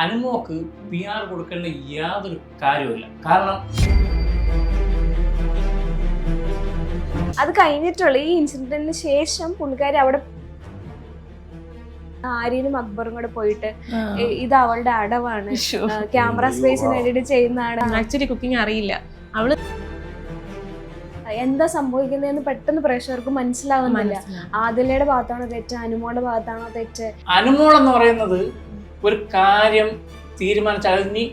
അനുമോക്ക് PR കൊടുക്കേണ്ട യാതൊരു കാര്യമില്ല. കാരണം അത് കഴിഞ്ഞിട്ടുള്ള ഈ ഇൻസിഡന്റിന് ശേഷം പുള്ളിക്കാരി അവിടെ ആര്യനും അക്ബറും കൂടെ പോയിട്ട് ഇത് അവളുടെ അടവാണ്, ക്യാമറ സ്പേസിന് വേണ്ടിട്ട് ചെയ്യുന്നതാണ്, ആക്ച്വലി കുക്കിംഗ് അറിയില്ല, അവള് എന്താ സംഭവിക്കുന്നതെന്ന് പെട്ടെന്ന് പ്രേക്ഷകർക്ക് മനസ്സിലാവുന്നില്ല. ആദിലയുടെ ഭാഗത്താണോ തെറ്റ്, അനുമോളുടെ ഭാഗത്താണോ തെറ്റ്? അനുമോൾ എന്ന് പറയുന്നത് ഒരു കാര്യം തീരുമാനിച്ചാൽ അതിന്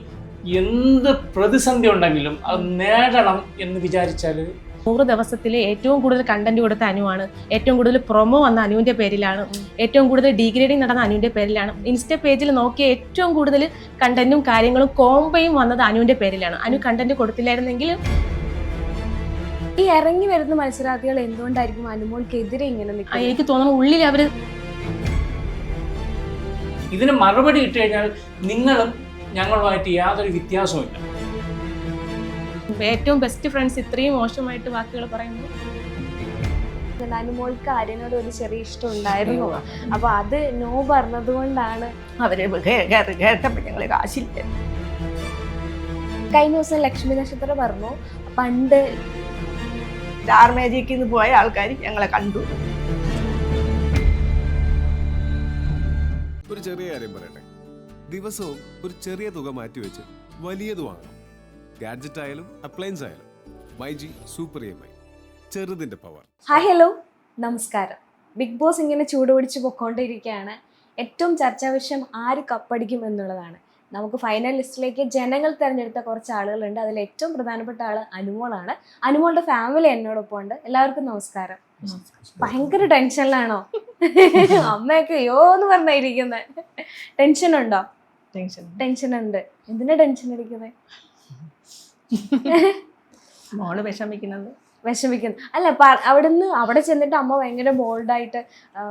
എന്ത് പ്രതിസന്ധി ഉണ്ടെങ്കിലും അത് നേടണം എന്ന് വിചാരിച്ചാൽ 100 ദിവസത്തിൽ ഏറ്റവും കൂടുതൽ കണ്ടന്റ് കൊടുത്ത അനുവാണ്, ഏറ്റവും കൂടുതൽ പ്രൊമോ വന്ന അനുവിന്റെ പേരിലാണ്, ഏറ്റവും കൂടുതൽ ഡീഗ്രേഡിങ് നടന്ന അനുവിന്റെ പേരിലാണ്. ഇൻസ്റ്റ പേജിൽ നോക്കിയ ഏറ്റവും കൂടുതൽ കണ്ടന്റും കാര്യങ്ങളും കോംബോയും വന്നത് അനുവിന്റെ പേരിലാണ്. അനു കണ്ടന്റ് കൊടുത്തില്ലായിരുന്നെങ്കിൽ ഈ ഇറങ്ങി വരുന്ന മത്സരാർത്ഥികൾ എന്തുകൊണ്ടായിരിക്കും അനുമോൾക്കെതിരെ ഇങ്ങനെ നിൽക്കുന്നത്? എനിക്ക് തോന്നുന്നു ഉള്ളിൽ അവര് ഇതിന് മറുപടി ഇട്ട് കഴിഞ്ഞാൽ നിങ്ങളും ഞങ്ങളുമായിട്ട് യാതൊരു വ്യത്യാസവുമില്ല. ഏറ്റവും ബെസ്റ്റ് ഫ്രണ്ട്സ് ഇത്രയും മോശമായിട്ട് വാക്കുകൾ പറയുമ്പോൾ അനുമോൾക്ക് ആര്യനോട് ഒരു ചെറിയ ഇഷ്ടം ഉണ്ടായിരുന്നു. അപ്പൊ അത് നോ പറഞ്ഞത് കൊണ്ടാണ് അവര് കേട്ടപ്പോ ഞങ്ങള് കാശില്ല. കഴിഞ്ഞ ദിവസം ലക്ഷ്മി നക്ഷത്രം പറഞ്ഞു പണ്ട് സ്റ്റാർ മാജിക്കിൽ പോയ ആൾക്കാർ ഞങ്ങളെ കണ്ടു. ഒരു ചെറിയ കാര്യം പറയട്ടെ, ദിവസവും ഒരു ചെറിയ തുക മാറ്റിവെച്ച് വലിയത് വാങ്ങണം. ഗാഡ്ജറ്റ് ആയാലും അപ്ലയൻസ് ആയാലും മൈജി സൂപ്പർ EMI, ചെറുതിന്റെ പവർ. ഹായ് ഹലോ നമസ്കാരം. ബിഗ് ബോസ് ഇങ്ങനെ ചൂടുപിടിച്ച് പൊക്കോണ്ടിരിക്കുകയാണ്. ഏറ്റവും ചർച്ചാ വിഷയം ആര് കപ്പടിക്കും എന്നുള്ളതാണ്. നമുക്ക് ഫൈനൽ ലിസ്റ്റിലേക്ക് ജനങ്ങൾ തിരഞ്ഞെടുത്ത കുറച്ച് ആളുകളുണ്ട്. അതിൽ ഏറ്റവും പ്രധാനപ്പെട്ട ആള് അനുമോളാണ്. അനുമോളുടെ ഫാമിലി എന്നോടൊപ്പം ഉണ്ട്. എല്ലാവർക്കും നമസ്കാരം. ഭയങ്കര ടെൻഷനിലാണോ? അമ്മയൊക്കെ അയ്യോ എന്ന് പറഞ്ഞിരിക്കുന്നത്. ടെൻഷൻ ഉണ്ടോ? ടെൻഷൻ ഉണ്ട്. എന്തിനാ ടെൻഷൻ അടിക്കുന്നത്? മോള് വിഷമിക്കുന്നത്. അല്ല, അവിടെ ചെന്നിട്ട് അമ്മ ഭയങ്കര ബോൾഡായിട്ട്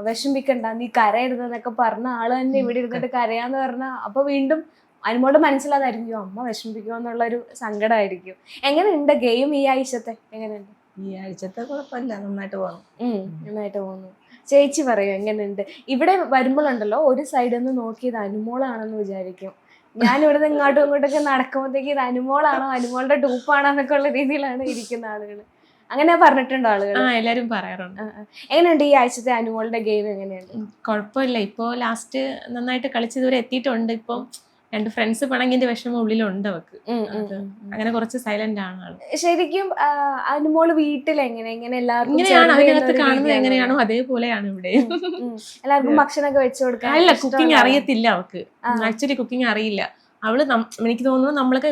വിഷമിക്കണ്ട, നീ കരയരുതെന്നൊക്കെ പറഞ്ഞ ആള് തന്നെ ഇവിടെ ഇരുന്നിട്ട് കരയാന്ന് പറഞ്ഞ അപ്പൊ വീണ്ടും അനുമോളുടെ മനസ്സിലാതായിരിക്കും അമ്മ വിഷമിപ്പിക്കുക എന്നുള്ളൊരു സങ്കടമായിരിക്കും. എങ്ങനെയുണ്ട് ഗെയിം ഈ ആഴ്ചത്തെ? എങ്ങനെയുണ്ട് ഈ ആഴ്ചത്തെ? കുഴപ്പമില്ല, നന്നായിട്ട് പോകുന്നു. ചേച്ചി പറയൂ എങ്ങനെയുണ്ട്? ഇവിടെ വരുമ്പോഴുണ്ടല്ലോ ഒരു സൈഡിൽ നിന്ന് നോക്കിയത് അനുമോളാണെന്ന് വിചാരിക്കും. ഞാൻ ഇവിടെ നിന്ന് ഇങ്ങോട്ടും ഇങ്ങോട്ടൊക്കെ നടക്കുമ്പോഴത്തേക്ക് ഇത് അനുമോളാണോ അനുമോളുടെ ഡൂപ്പാണോ എന്നൊക്കെ ഉള്ള രീതിയിലാണ് ഇരിക്കുന്ന ആളുകൾ. അങ്ങനെ പറഞ്ഞിട്ടുണ്ടോ ആളുകൾ? എല്ലാരും പറയാറുണ്ട്. എങ്ങനെയുണ്ട് ഈ ആഴ്ചത്തെ അനുമോളുടെ ഗെയിം? എങ്ങനെയുണ്ട്? കുഴപ്പമില്ല, ഇപ്പോ ലാസ്റ്റ് നന്നായിട്ട് കളിച്ച് ഇതുവരെ എത്തിയിട്ടുണ്ട്. ഇപ്പം 2 ഫ്രണ്ട്സ് പിണങ്ങിന്റെ വിഷമം ഉള്ളിലുണ്ട് അവക്ക്. അങ്ങനെ കുറച്ച് സൈലന്റ് ആണ് ആള്. ശരിക്കും അനുമോള് വീട്ടിൽ എങ്ങനെ എല്ലാവർക്കും ഇങ്ങനെയാണ് അതിനകത്ത് കാണുന്നത്, എങ്ങനെയാണോ അതേപോലെയാണ് ഇവിടെ. എല്ലാവർക്കും ഭക്ഷണമൊക്കെ വെച്ചു കൊടുക്കാൻ. അല്ല, കുക്കിംഗ് അറിയത്തില്ല അവക്ക്. ആക്ച്വലി കുക്കിംഗ് അറിയില്ല. അവള് എനിക്ക് തോന്നുന്നു നമ്മളൊക്കെ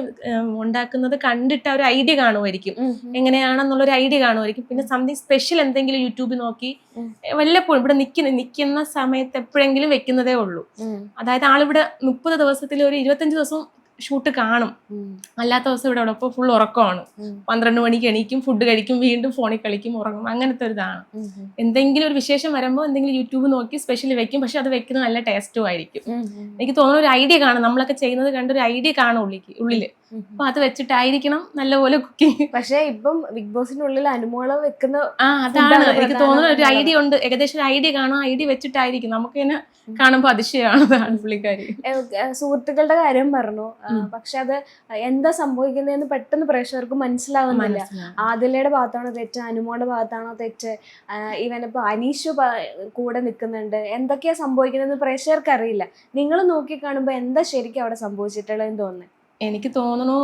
ഉണ്ടാക്കുന്നത് കണ്ടിട്ട് ഒരു ഐഡിയ കാണുമായിരിക്കും, എങ്ങനെയാണെന്നുള്ളൊരു ഐഡിയ കാണുമായിരിക്കും. പിന്നെ സംതിങ് സ്പെഷ്യൽ എന്തെങ്കിലും യൂട്യൂബിൽ നോക്കി വല്ലപ്പോഴും ഇവിടെ നിൽക്കുന്ന സമയത്ത് എപ്പോഴെങ്കിലും വെക്കുന്നതേ ഉള്ളൂ. അതായത് ആളിവിടെ 30 ദിവസത്തിൽ ഒരു 25 ദിവസം ഷൂട്ട് കാണും. അല്ലാത്ത ദിവസം ഇവിടെ ഉള്ളപ്പോൾ ഫുൾ ഉറക്കമാണ്. 12 മണിക്ക് എണീക്കും, ഫുഡ് കഴിക്കും, വീണ്ടും ഫോണിൽ കളിക്കും, ഉറങ്ങും. അങ്ങനത്തെ ഒരു ഇതാണ്. എന്തെങ്കിലും ഒരു വിശേഷം വരുമ്പോൾ എന്തെങ്കിലും യൂട്യൂബ് നോക്കി സ്പെഷ്യൽ വെക്കും. പക്ഷെ അത് വെക്കുന്നത് നല്ല ടേസ്റ്റും ആയിരിക്കും. എനിക്ക് തോന്നുന്ന ഒരു ഐഡിയ കാണും, നമ്മളൊക്കെ ചെയ്യുന്നത് കണ്ട് ഒരു ഐഡിയ കാണും ഉള്ളില്. അപ്പൊ അത് വെച്ചിട്ടായിരിക്കണം നല്ലപോലെ കുക്കിംഗ്. പക്ഷെ ഇപ്പം ബിഗ് ബോസിന്റെ ഉള്ളിൽ അനുമോള് വെക്കുന്ന അതാണ് എനിക്ക് തോന്നുന്ന ഒരു ഐഡിയ ഉണ്ട്. ഏകദേശം ഒരു ഐഡിയ കാണും, ഐഡിയ വെച്ചിട്ടായിരിക്കും. നമുക്ക് തന്നെ കാണുമ്പോ അതിശയമാണ് പുള്ളിക്കാരി. സുഹൃത്തുക്കളുടെ കാര്യം പറഞ്ഞു, പക്ഷെ അത് എന്താ സംഭവിക്കുന്നതെന്ന് പെട്ടെന്ന് പ്രേക്ഷകർക്ക് മനസ്സിലാവുന്നില്ല. ആദിലയുടെ ഭാഗത്താണോ തെറ്റ്, അനുമോളുടെ ഭാഗത്താണോ തെറ്റ്? ഇവനിപ്പോ അനീഷ് കൂടെ നിൽക്കുന്നുണ്ട്. എന്തൊക്കെയാ സംഭവിക്കുന്നതെന്ന് പ്രേക്ഷകർക്ക് അറിയില്ല. നിങ്ങൾ നോക്കി കാണുമ്പോ എന്താ ശരിക്കും അവിടെ സംഭവിച്ചിട്ടുള്ളതെന്ന് തോന്നുന്നു? എനിക്ക് തോന്നുന്നു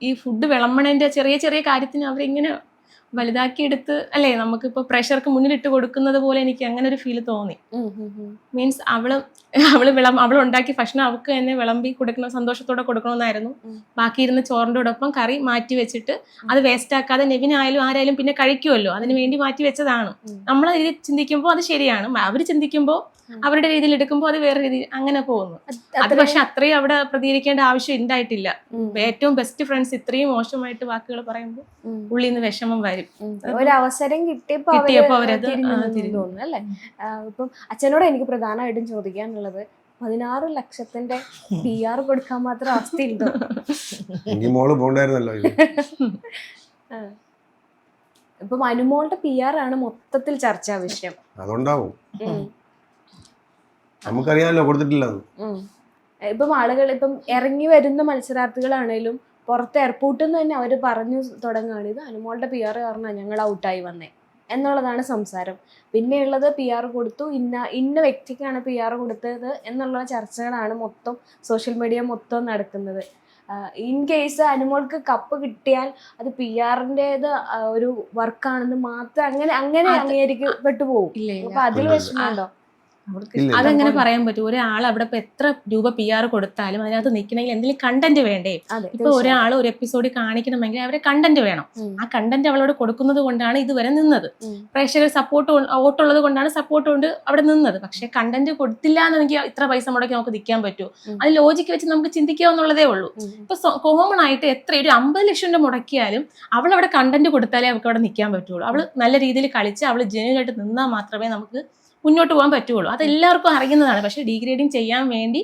ഈ ഫുഡ് വിളമ്പണേന്റെ ചെറിയ ചെറിയ കാര്യത്തിന് അവരിങ്ങനെ വലുതാക്കിയെടുത്ത് അല്ലേ നമുക്കിപ്പോ പ്രഷർക്ക് മുന്നിലിട്ട് കൊടുക്കുന്നത് പോലെ എനിക്ക് അങ്ങനെ ഒരു ഫീല് തോന്നി. മീൻസ് അവൾ ഉണ്ടാക്കിയ ഭക്ഷണം അവൾക്ക് തന്നെ വിളമ്പി കൊടുക്കണം, സന്തോഷത്തോടെ കൊടുക്കണമെന്നായിരുന്നു. ബാക്കി ഇരുന്ന ചോറിൻ്റെ ഒപ്പം കറി മാറ്റി വെച്ചിട്ട് അത് വേസ്റ്റ് ആക്കാതെ നെവിനായാലും ആരായാലും പിന്നെ കഴിക്കുമല്ലോ, അതിന് വേണ്ടി മാറ്റി വെച്ചതാണ്. നമ്മൾ ഇത് ചിന്തിക്കുമ്പോൾ അത് ശരിയാണ്, അവർ ചിന്തിക്കുമ്പോൾ അവരുടെ രീതിയിൽ എടുക്കുമ്പോൾ അത് വേറെ രീതിയിൽ അങ്ങനെ പോകുന്നു. അത് പക്ഷെ അത്രയും അവിടെ പ്രതികരിക്കേണ്ട ആവശ്യം ഉണ്ടായിട്ടില്ല. ഏറ്റവും ബെസ്റ്റ് ഫ്രണ്ട്സ് ഇത്രയും മോശമായിട്ട് വാക്കുകൾ പറയുമ്പോൾ ഉള്ളിൽ നിന്ന് വിഷമം വരും. ഒരു അവസരം കിട്ടിയപ്പോ അവരത് തോന്നുന്നു അല്ലേ? ഇപ്പം അച്ഛനോട് എനിക്ക് പ്രധാനമായിട്ടും ചോദിക്കാനുള്ളത്, 16 ലക്ഷത്തിന്റെ PR കൊടുക്കാൻ മാത്രം അവസ്ഥയുണ്ടോ? ഇപ്പം അനുമോളുടെ PR ആണ് മൊത്തത്തിൽ ചർച്ചാ വിഷയം. അതുണ്ടാവും, നമുക്കറിയാമല്ലോ കൊടുത്തിട്ടില്ല. ഇപ്പം ആളുകൾ ഇപ്പം ഇറങ്ങി വരുന്ന മത്സരാർത്ഥികളാണേലും പുറത്ത് എയർപോർട്ടിൽ നിന്ന് തന്നെ അവർ പറഞ്ഞു തുടങ്ങുകയാണ്, ഇത് അനുമോളുടെ PR കാരണമാണ് ഞങ്ങൾ ഔട്ടായി വന്നേ എന്നുള്ളതാണ് സംസാരം. പിന്നെയുള്ളത് PR കൊടുത്തു, ഇന്ന വ്യക്തിക്കാണ് PR കൊടുത്തത് എന്നുള്ള ചർച്ചകളാണ് മൊത്തം സോഷ്യൽ മീഡിയ മൊത്തം നടക്കുന്നത്. ഇൻ കേസ് അനുമോൾക്ക് കപ്പ് കിട്ടിയാൽ അത് PR-ൻ്റെത് ഒരു വർക്കാണെന്ന് മാത്രം അങ്ങനെ അംഗീകരിക്കപ്പെട്ടു പോകും. അപ്പൊ അതിൽ വിഷമമുണ്ടോ? അതെങ്ങനെ പറയാൻ പറ്റും? ഒരാൾ അവിടെ ഇപ്പൊ എത്ര രൂപ PR കൊടുത്താലും അതിനകത്ത് നിൽക്കണമെങ്കിൽ എന്തെങ്കിലും കണ്ടന്റ് വേണ്ടേ? ഇപ്പൊ ഒരാൾ ഒരു എപ്പിസോഡിൽ കാണിക്കണമെങ്കിൽ അവരെ കണ്ടന്റ് വേണം. ആ കണ്ടന്റ് അവളോട് കൊടുക്കുന്നത് കൊണ്ടാണ് ഇതുവരെ നിന്നത്. പ്രേക്ഷകർ സപ്പോർട്ട് വോട്ടുള്ളത് കൊണ്ടാണ് സപ്പോർട്ട് കൊണ്ട് അവിടെ നിന്നത്. പക്ഷെ കണ്ടന്റ് കൊടുത്തില്ല എന്നെങ്കിൽ ഇത്ര പൈസ മുടക്കി നമുക്ക് നിൽക്കാൻ പറ്റുമോ? അത് ലോജിക്ക് വെച്ച് നമുക്ക് ചിന്തിക്കാവുന്നുള്ളതേ ഉള്ളൂ. ഇപ്പൊ കോമൺ ആയിട്ട് എത്ര ഒരു 50 ലക്ഷം രൂപ മുടക്കിയാലും അവൾ അവിടെ കണ്ടന്റ് കൊടുത്താലേ അവൾക്ക് അവിടെ നിൽക്കാൻ പറ്റുള്ളൂ. അവള് നല്ല രീതിയിൽ കളിച്ച് അവള് ജെന്യുനായിട്ട് നിന്നാൽ മാത്രമേ നമുക്ക് മുന്നോട്ട് പോകാൻ പറ്റുള്ളൂ. അത് എല്ലാവർക്കും അറിയുന്നതാണ്. പക്ഷെ ഡീഗ്രേഡിങ് ചെയ്യാൻ വേണ്ടി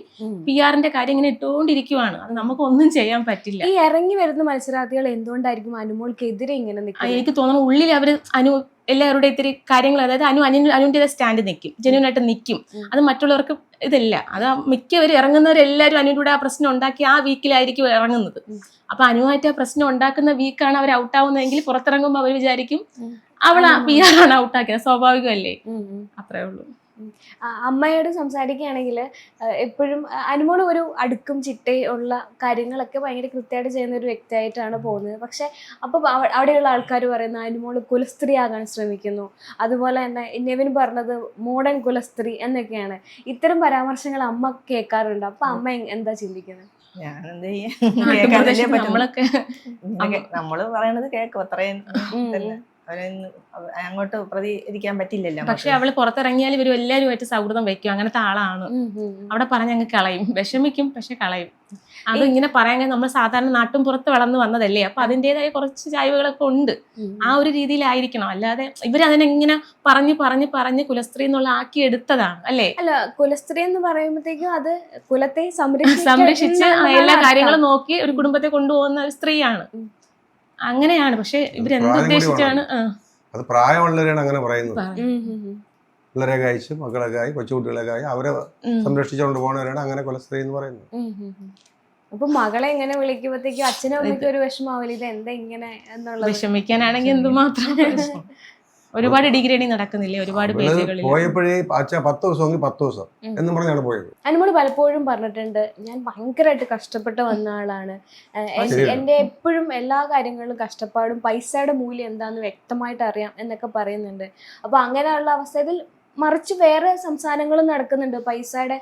PR-ന്റെ കാര്യം ഇങ്ങനെ ഇട്ടുകൊണ്ടിരിക്കുവാണ്. അത് നമുക്ക് ഒന്നും ചെയ്യാൻ പറ്റില്ല. ഈ ഇറങ്ങി വരുന്ന മത്സരാർത്ഥികൾ എന്തുകൊണ്ടായിരിക്കും അനുമോൾക്കെതിരെ ഇങ്ങനെ നിൽക്കുന്നത്? എനിക്ക് തോന്നുന്നു ഉള്ളിൽ അവര് എല്ലാവരുടെ ഇത്തിരി കാര്യങ്ങൾ, അതായത് അനുവിന്റെ സ്റ്റാൻഡ് നിൽക്കും, ജെന്യുനായിട്ട് നിൽക്കും. അത് മറ്റുള്ളവർക്ക് ഇതില്ല. അത് മിക്കവരും ഇറങ്ങുന്നവരെല്ലാവരും അനുവിന്റെ ആ പ്രശ്നം ഉണ്ടാക്കി ആ വീക്കിലായിരിക്കും ഇറങ്ങുന്നത്. അപ്പൊ അനുവായിട്ട് ആ പ്രശ്നം ഉണ്ടാക്കുന്ന വീക്കാണ് അവർ ഔട്ടാവുന്നതെങ്കിൽ പുറത്തിറങ്ങുമ്പോൾ അവർ വിചാരിക്കും അവൾ PR-ആണ് ഔട്ടാക്കിയത്. സ്വാഭാവികമല്ലേ? അത്രേ ഉള്ളൂ. അമ്മയോട് സംസാരിക്കുകയാണെങ്കിൽ എപ്പോഴും അനുമോൾ ഒരു അടുക്കും ചിട്ടയുള്ള കാര്യങ്ങളൊക്കെ ഭയങ്കര കൃത്യമായിട്ട് ചെയ്യുന്ന ഒരു വ്യക്തിയായിട്ടാണ് പോകുന്നത്. പക്ഷെ അപ്പോൾ അവിടെയുള്ള ആൾക്കാർ പറയുന്ന അനുമോൾ കുലസ്ത്രീ ആകാൻ ശ്രമിക്കുന്നു, അതുപോലെ തന്നെ നെവിൻ പറഞ്ഞത് മോഡേൺ കുലസ്ത്രീ എന്നൊക്കെയാണ്. ഇത്തരം പരാമർശങ്ങൾ അമ്മ കേൾക്കാറുണ്ട്. അപ്പൊ അമ്മ എന്താ ചിന്തിക്കുന്നത്? ഞാനെന്ത് ചെയ്യാൻ, നമ്മളൊക്കെ നമ്മള് പറയണത് കേക്കും, അത്രയും അങ്ങോട്ട് പ്രതികരിക്കാൻ പറ്റില്ലല്ലോ. പക്ഷെ അവള് പുറത്തിറങ്ങിയാൽ ഇവരും എല്ലാവരുമായിട്ട് സൗഹൃദം വെക്കും. അങ്ങനത്തെ ആളാണ്. അവിടെ പറഞ്ഞങ്ങ് കളയും, വിഷമിക്കും, പക്ഷെ കളയും. അത് ഇങ്ങനെ പറയാൻ നമ്മൾ സാധാരണ നാട്ടും പുറത്ത് വളർന്നു വന്നതല്ലേ, അപ്പൊ അതിൻ്റെതായ കുറച്ച് ചായ്വുകളൊക്കെ ഉണ്ട്. ആ ഒരു രീതിയിലായിരിക്കണം. അല്ലാതെ ഇവരതിനെങ്ങനെ പറഞ്ഞ് കുലസ്ത്രീ എന്നുള്ള ആക്കി എടുത്തതാണ് അല്ലേ? അല്ല, കുലസ്ത്രീ എന്ന് പറയുമ്പോഴത്തേക്കും അത് കുലത്തെ സംരക്ഷിച്ച് എല്ലാ കാര്യങ്ങളും നോക്കി ഒരു കുടുംബത്തെ കൊണ്ടുപോകുന്ന ഒരു സ്ത്രീയാണ്. അങ്ങനെയാണ്. പക്ഷെ ഇവരെന്തുദ്ദേശിച്ചാണ് അത് പ്രായമുള്ളവരാണ് അങ്ങനെ പറയുന്നത്. പിള്ളേരൊക്കെ അയച്ചു, മക്കളൊക്കെ ആയി, കൊച്ചുകുട്ടികളൊക്കെ ആയി അവരെ സംരക്ഷിച്ചുകൊണ്ട് പോകുന്നവരാണ് അങ്ങനെ കുലസ്ത്രീ എന്ന് പറയുന്നത്. അപ്പൊ മകളെ ഇങ്ങനെ വിളിക്കുമ്പോഴത്തേക്കും അച്ഛനും അമ്മയ്ക്കും ഒരു വിഷമാവില്ല, ഇത് എന്താ ഇങ്ങനെ എന്നുള്ളത്. വിഷമിക്കാനാണെങ്കിൽ എന്തുമാത്രം. ഒരുപാട് ഡിഗ്രേഡിങ് നടക്കുന്നില്ലേ ഒരുപാട് പേജുകളിൽ. പോയപ്പോഴേ 10 ദിവസമെങ്കിൽ 10 ദിവസം എന്നും പറഞ്ഞാണ് പോയത്. അനുമോൾ പലപ്പോഴും പറഞ്ഞിട്ടുണ്ട്, ഞാൻ ഭയങ്കരമായിട്ട് കഷ്ടപ്പെട്ട് വന്ന ആളാണ്, എൻ്റെ എപ്പോഴും എല്ലാ കാര്യങ്ങളിലും കഷ്ടപ്പാടും പൈസയുടെ മൂല്യം എന്താണെന്ന് വ്യക്തമായിട്ട് അറിയാം എന്നൊക്കെ പറയുന്നുണ്ട്. അപ്പൊ അങ്ങനെയുള്ള അവസ്ഥയിൽ മറിച്ച് വേറെ സംസാരങ്ങളും നടക്കുന്നുണ്ട്, പൈസയുടെ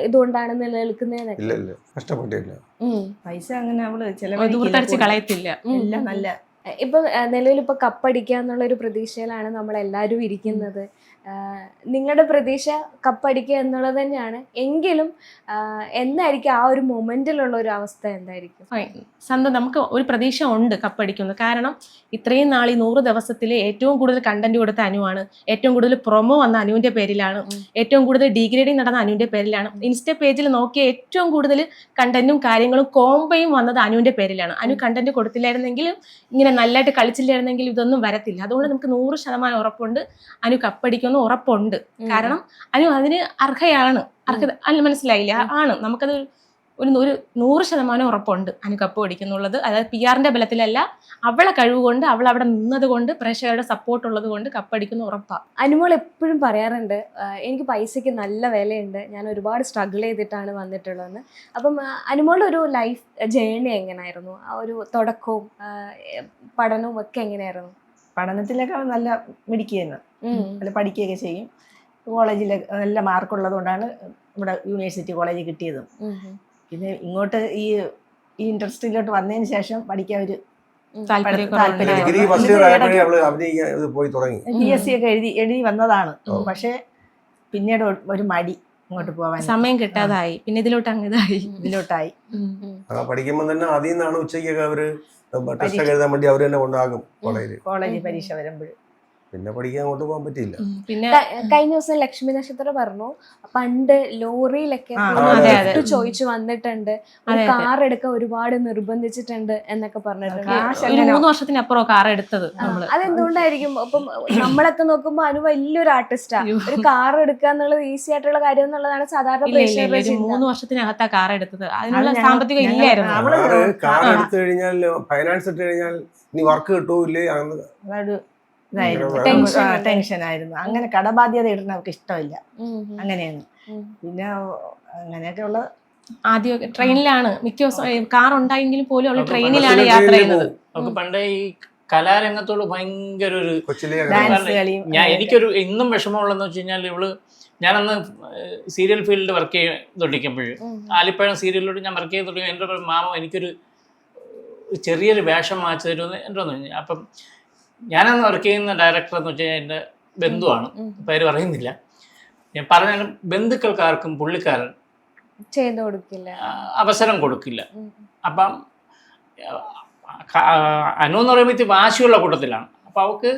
ഇതുകൊണ്ടാണ് നിലനിൽക്കുന്നതെന്നൊക്കെ. കഷ്ടപ്പെട്ടില്ല, പൈസ അങ്ങനെ അവള് ദൂർത്തടിച്ച് കളയത്തില്ല. എല്ലാം നല്ല. ഇപ്പൊ നിലവിൽ ഇപ്പൊ കപ്പടിക്കുക എന്നുള്ള ഒരു പ്രതീക്ഷയിലാണ് നമ്മളെല്ലാവരും ഇരിക്കുന്നത്. നിങ്ങളുടെ പ്രതീക്ഷ കപ്പടിക്കുക എന്നുള്ളത് തന്നെയാണ്. എങ്കിലും എന്തായിരിക്കും ആ ഒരു മൊമെന്റിലുള്ള ഒരു അവസ്ഥ എന്തായിരിക്കും? സ്വന്തം നമുക്ക് ഒരു പ്രതീക്ഷ ഉണ്ട് കപ്പടിക്കുന്നത്. കാരണം ഇത്രയും നാൾ ഈ 100 ദിവസത്തിൽ ഏറ്റവും കൂടുതൽ കണ്ടന്റ് കൊടുത്ത അനുവാണ്, ഏറ്റവും കൂടുതൽ പ്രൊമോ വന്ന അനുവിന്റെ പേരിലാണ്, ഏറ്റവും കൂടുതൽ ഡീഗ്രേഡിങ് നടന്ന അനുവിന്റെ പേരിലാണ്. ഇൻസ്റ്റ പേജിൽ നോക്കിയ ഏറ്റവും കൂടുതൽ കണ്ടന്റും കാര്യങ്ങളും കോംബോയും വന്നത് അനുവിന്റെ പേരിലാണ്. അനു കണ്ടന്റ് കൊടുത്തില്ലായിരുന്നെങ്കിലും ഇങ്ങനെ നല്ലതായിട്ട് കളിച്ചില്ലായിരുന്നെങ്കിൽ ഇതൊന്നും വരത്തില്ല. അതുകൊണ്ട് നമുക്ക് 100% ഉറപ്പുണ്ട് അനു കപ്പടിക്കുമെന്ന് ഉറപ്പുണ്ട്. കാരണം അനു അതിന് അർഹയാണ്. മനസ്സിലായില്ല, ആണ്. നമുക്കത് ഒരു 100% ഉറപ്പുണ്ട് അനു കപ്പ് പഠിക്കുന്നുള്ളത്. അതായത് PR-ന്റെ ബലത്തിലല്ല, അവളെ കഴിവുകൊണ്ട്, അവൾ അവിടെ നിന്നത് കൊണ്ട്, പ്രേക്ഷകരുടെ സപ്പോർട്ട് ഉള്ളത് കൊണ്ട് കപ്പടിക്കുന്ന ഉറപ്പാണ്. അനുമോൾ എപ്പോഴും പറയാറുണ്ട്, എനിക്ക് പൈസയ്ക്ക് നല്ല വിലയുണ്ട്, ഞാൻ ഒരുപാട് സ്ട്രഗിൾ ചെയ്തിട്ടാണ് വന്നിട്ടുള്ളതെന്ന്. അപ്പം അനുമോളുടെ ഒരു ലൈഫ് ജേർണി എങ്ങനെയായിരുന്നു? ആ ഒരു തുടക്കവും പഠനവും ഒക്കെ എങ്ങനെയായിരുന്നു? പഠനത്തിലൊക്കെ നല്ല മിടിക്കുകയെന്ന്, നല്ല പഠിക്കുകയൊക്കെ ചെയ്യും. കോളേജിൽ നല്ല മാർക്കുള്ളത് കൊണ്ടാണ് ഇവിടെ യൂണിവേഴ്സിറ്റി കോളേജിൽ കിട്ടിയതും. പിന്നെ ഇങ്ങോട്ട് ഈ ഇൻഡസ്ട്രിയിലോട്ട് വന്നതിന് ശേഷം പഠിക്കാൻ ഒരു PSC ഒക്കെ എഴുതി വന്നതാണ്. പക്ഷെ പിന്നീട് ഒരു മടി, ഇങ്ങോട്ട് പോവാൻ സമയം കിട്ടാതായി. പിന്നെ ഇതിലോട്ടായി. പഠിക്കുമ്പോൾ തന്നെ അതിൽ നിന്നാണ് ഉച്ചയ്ക്കൊക്കെ അവര് ടെസ്റ്റ് എഴുതാൻ വേണ്ടി അവർ തന്നെ കൊണ്ടാകും കോളേജ് പരീക്ഷ വരുമ്പോൾ. പിന്നെ പഠിക്കാൻ അങ്ങോട്ട് പോകാൻ പറ്റിയില്ല. പിന്നെ കഴിഞ്ഞ ദിവസം ലക്ഷ്മി നക്ഷത്രം പറഞ്ഞു പണ്ട് ലോറിയിലൊക്കെ അതെ, അതെ. ചോദിച്ചു വന്നിട്ടുണ്ട്, അതെ, അതെ. കാർ എടുക്കാൻ ഒരുപാട് നിർബന്ധിച്ചിട്ടുണ്ട് എന്നൊക്കെ പറഞ്ഞിട്ടുണ്ട്. കാശ് ഒരു 3 വർഷത്തിനപ്പുറം കാർ എടുത്തത് നമ്മള്. അതെന്തുകൊണ്ടായിരിക്കും? അപ്പം നമ്മളൊക്കെ നോക്കുമ്പോ അനു വലിയൊരു ആർട്ടിസ്റ്റാ, ഒരു കാർ എടുക്കുക എന്നുള്ളത് ഈസി ആയിട്ടുള്ള കാര്യം എന്നുള്ളതാണ് സാധാരണ ഇല്ല ഇല്ല പ്രേക്ഷകരുടെ ഒരു ചിന്ത. 3 വർഷത്തിനകത്താ കാർ എടുത്തത്. അതിനുള്ള അത് സാമ്പത്തികം ഞങ്ങൾ- ഇല്ലായിരുന്നു. അവള് കാർ എടുത്തു കഴിഞ്ഞാൽ ഫൈനാൻസ് ഇട്ട് കഴിഞ്ഞാൽ ഇനി വർക്ക് കിട്ടൂല്ലേ അങ്ങനെ അതൊരു ഇതായിരുന്നു, ടെൻഷൻ ഉണ്ട്. ടെൻഷനായിരുന്നു. അങ്ങനെ കടബാധ്യത ഇടുന്ന അവർക്ക് ഇഷ്ടമില്ല. അങ്ങനെയാണ്. ഉം. പിന്നെ അങ്ങനെയൊക്കെയുള്ള ആദ്യമൊക്കെ ട്രെയിനിലാണ് മിക്ക ദിവസം കാർ ഉണ്ടായെങ്കിലും പോലും അവള് അവൾക്ക് ട്രെയിനിലാണ് ബസ്സില് യാത്ര ട്രെയിനില് ചെയ്യുന്നത്. പോകും. നമുക്ക് പണ്ടേ ഈ കലാരംഗത്തോട് ഭയങ്കര ഒരു കൊച്ചിലെ ഡാൻസ് കളിയും എനിക്കൊരു ഇന്നും വിഷമമുള്ളതെന്ന് വെച്ച് കഴിഞ്ഞാൽ ഞാനന്ന് സീരിയൽ ഫീൽഡിൽ വർക്ക് ചെയ്തുകൊണ്ടിരിക്കുമ്പോൾ ആലിപ്പഴം സീരിയലിലൂടെ ഞാൻ വർക്ക് ചെയ്തുകൊണ്ടിരിക്കും. എൻ്റെ ഒരു മാമ എനിക്കൊരു ചെറിയൊരു വേഷം വാങ്ങിച്ചു തരുമെന്ന് എൻ്റെ ഒന്ന് കഴിഞ്ഞു. അപ്പം ഞാനന്ന് വർക്ക് ചെയ്യുന്ന ഡയറക്ടർ എന്ന് വെച്ച് കഴിഞ്ഞാൽ എൻ്റെ ബന്ധുവാണ്, പേര് പറയുന്നില്ല. ഞാൻ പറഞ്ഞാലും ബന്ധുക്കൾക്കാർക്കും പുള്ളിക്കാരൻ ചെയ്തു കൊടുക്കില്ല, അവസരം കൊടുക്കില്ല. അപ്പം അനു എന്ന് പറയുമ്പോൾ വാശിയുള്ള കൂട്ടത്തിലാണ്. അപ്പം അവൾക്ക്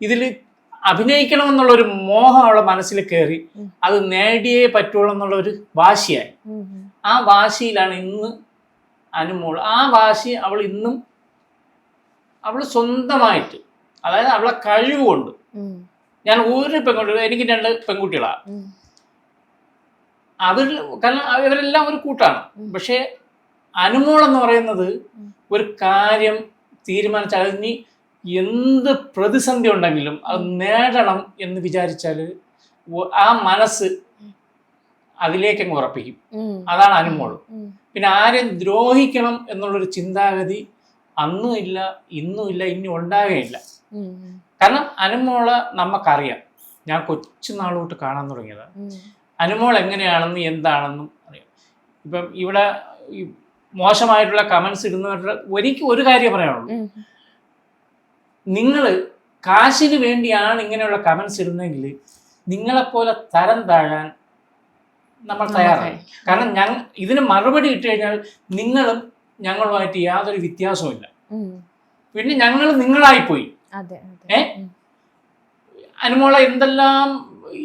ഇതിൽ അഭിനയിക്കണമെന്നുള്ളൊരു മോഹം അവളെ മനസ്സിൽ കയറി അത് നേടിയേ പറ്റുള്ളൂ എന്നുള്ളൊരു വാശിയായി. ആ വാശിയിലാണ് ഇന്ന് അനുമോൾ. ആ വാശി അവൾ ഇന്നും അവൾ സ്വന്തമായിട്ട്, അതായത് അവളെ കഴിവുകൊണ്ട്. ഞാൻ ഒരു പെൺകുട്ടി, എനിക്ക് 2 പെൺകുട്ടികളാണ്. കാരണം ഇവരെല്ലാം ഒരു കൂട്ടാണ്. പക്ഷേ അനുമോൾ എന്ന് പറയുന്നത് ഒരു കാര്യം തീരുമാനിച്ചാൽ അതിന് എന്ത് പ്രതിസന്ധി ഉണ്ടെങ്കിലും അത് നേടണം എന്ന് വിചാരിച്ചാൽ ആ മനസ്സ് അതിലേക്കങ്ങ് ഉറപ്പിക്കും. അതാണ് അനുമോൾ. പിന്നെ ആരെയും ദ്രോഹിക്കണം എന്നുള്ളൊരു ചിന്താഗതി അന്നും ഇല്ല, ഇന്നും ഇല്ല, ഇനി ഉണ്ടാകുകയില്ല. കാരണം അനുമോളെ നമുക്കറിയാം. ഞാൻ കൊച്ചുനാൾ തൊട്ട് കാണാൻ തുടങ്ങിയതാണ്. അനുമോൾ എങ്ങനെയാണെന്നും എന്താണെന്നും അറിയാം. ഇപ്പം ഇവിടെ ഈ മോശമായിട്ടുള്ള കമൻസ് ഇടുന്നവരുടെ എനിക്ക് ഒരു കാര്യം പറയാനുള്ളൂ. നിങ്ങൾ കാശിന് വേണ്ടിയാണ് ഇങ്ങനെയുള്ള കമൻസ് ഇടുന്നതെങ്കിൽ നിങ്ങളെപ്പോലെ തരം താഴാൻ നമ്മൾ തയ്യാറായി. കാരണം ഇതിന് മറുപടി ഇട്ട് കഴിഞ്ഞാൽ നിങ്ങളും ഞങ്ങളുമായിട്ട് യാതൊരു വ്യത്യാസവുമില്ല. പിന്നെ ഞങ്ങൾ നിങ്ങളായിപ്പോയി. അനുമോളെ എന്തെല്ലാം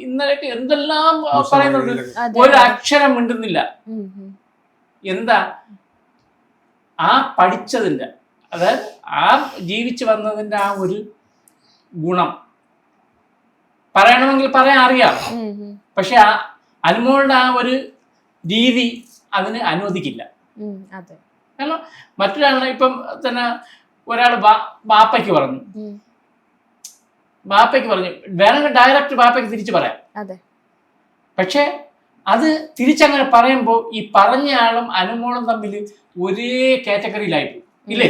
ഇന്നലെയൊക്കെ എന്തെല്ലാം പറയുന്നുണ്ട്, ഒരു അക്ഷരം മിണ്ടുന്നില്ല. എന്താ ആ പഠിച്ചതിൻ്റെ, അതായത് ആ ജീവിച്ചു വന്നതിൻ്റെ ആ ഒരു ഗുണം പറയണമെങ്കിൽ പറയാൻ അറിയാം. പക്ഷെ ആ അനുമോളുടെ ആ ഒരു രീതി അതിന് അനുവദിക്കില്ല. കാരണം മറ്റൊരാളെ ഇപ്പം തന്നെ ഒരാൾ ബാപ്പയ്ക്ക് പറഞ്ഞു, വേണമെങ്കിൽ ഡയറക്റ്റ് ബാപ്പയ്ക്ക് തിരിച്ചു പറയാം. പക്ഷെ അത് തിരിച്ചങ്ങനെ പറയുമ്പോൾ ഈ പറഞ്ഞ ആളും അനുമോളും തമ്മിൽ ഒരേ കാറ്റഗറിയിലായിപ്പോയി ഇല്ലേ?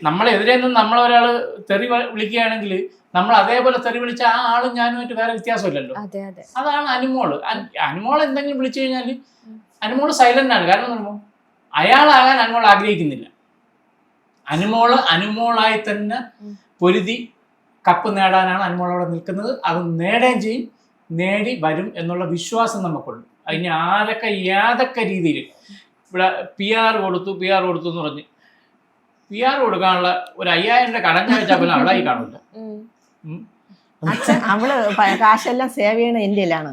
നമ്മളെതിരെ നിന്ന് നമ്മളൊരാള് തെറി വിളിക്കുകയാണെങ്കിൽ നമ്മൾ അതേപോലെ തെറി വിളിച്ച ആ ആളും ഞാനുമായിട്ട് വേറെ വ്യത്യാസമില്ലല്ലോ. അതാണ് അനുമോള്. അനുമോൾ എന്തെങ്കിലും വിളിച്ചു കഴിഞ്ഞാൽ അനുമോള് സൈലന്റ് ആണ്. കാരണം അയാളാകാൻ അനുമോൾ ആഗ്രഹിക്കുന്നില്ല. അനുമോളായി തന്നെ പൊരുതി കപ്പ് നേടാനാണ് അനുമോൾ അവിടെ നിൽക്കുന്നത്. അത് നേടുകയും ചെയ്യും, നേടി വരും എന്നുള്ള വിശ്വാസം നമുക്കുണ്ട്. അതിന് ആരൊക്കെ ഏതൊക്കെ രീതിയിൽ ഇവിടെ PR കൊടുത്തു എന്ന് പറഞ്ഞ് PR കൊടുക്കാനുള്ള ഒരു 5000 രൂപ കടഞ്ഞ വെച്ചാൽ പോലും അവളായി കാണില്ല. അവള് കാശെല്ലാം സേവ് ചെയ്യണ എൻ്റെ ലാണ്.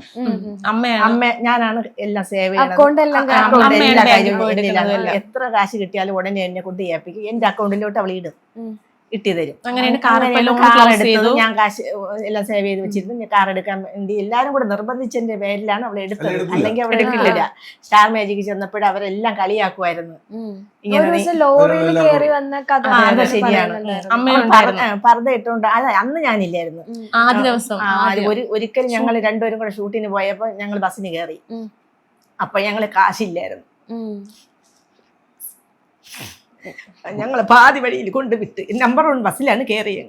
ഞാനാണ് എല്ലാം സേവ് ചെയ്യണത്. എത്ര കാശ് കിട്ടിയാലും ഉടനെ എന്നെ കൊണ്ട് ഏൽപ്പിക്കും. എന്റെ അക്കൗണ്ടിലോട്ട് അവൾ ഇട്ടി തരും. ഞാൻ കാശ് എല്ലാം സേവ് ചെയ്ത് വെച്ചിരുന്നു. കാർ എടുക്കാൻ വേണ്ടി എല്ലാരും കൂടെ നിർബന്ധിച്ചതിന്റെ പേരിലാണ് അവൾ എടുത്തത്. അല്ലെങ്കിൽ അവൾ എടുക്കില്ല. സ്റ്റാർ മാജിക്ക് ചെന്നപ്പോഴും അവരെല്ലാം കളിയാക്കുമായിരുന്നു. ഇങ്ങനെ ശരിയാണ്. പർദ്ദ ഇട്ടുകൊണ്ട് അന്ന് ഞാനില്ലായിരുന്നു. ഒരിക്കലും ഞങ്ങൾ രണ്ടുപേരും കൂടെ ഷൂട്ടിന് പോയപ്പോ ഞങ്ങൾ ബസ്സിന് കയറി. അപ്പൊ ഞങ്ങള് കാശില്ലായിരുന്നു. ഞങ്ങൾ പാതി വഴിയിൽ കൊണ്ടുവിട്ട് നമ്പർ 1 ബസ്സിലാണ് കയറിയത്.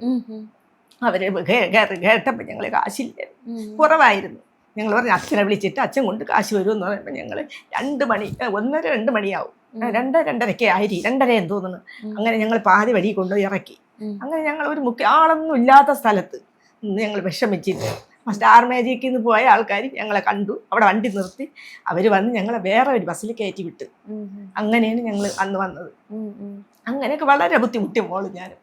അവര് കേട്ടപ്പോൾ ഞങ്ങൾ കാശില്ലായിരുന്നു, കുറവായിരുന്നു. ഞങ്ങൾ പറഞ്ഞു അച്ഛനെ വിളിച്ചിട്ട് അച്ഛൻ കൊണ്ട് കാശ് വരുമെന്ന് പറയുമ്പോൾ ഞങ്ങൾ 2 മണി 1:30-2 മണിയാവും. 2:30 ആയി 2:30 എന്ന് തോന്നുന്നു. അങ്ങനെ ഞങ്ങൾ പാതി വഴി കൊണ്ടുപോയി ഇറക്കി. അങ്ങനെ ഞങ്ങൾ ഒരു ആളൊന്നും ഇല്ലാത്ത സ്ഥലത്ത് ഞങ്ങൾ വിഷമിച്ചിട്ട് സ്റ്റാർ മാജിക്കിൽ നിന്ന് പോയ ആൾക്കാർ ഞങ്ങളെ കണ്ടു. അവിടെ വണ്ടി നിർത്തി അവർ വന്ന് ഞങ്ങളെ വേറെ ഒരു ബസ്സിൽ കയറ്റി വിട്ട്. അങ്ങനെയാണ് ഞങ്ങൾ അന്ന് വന്നത്. അങ്ങനെയൊക്കെ വളരെ ബുദ്ധിമുട്ടി മോള് ഞാനും.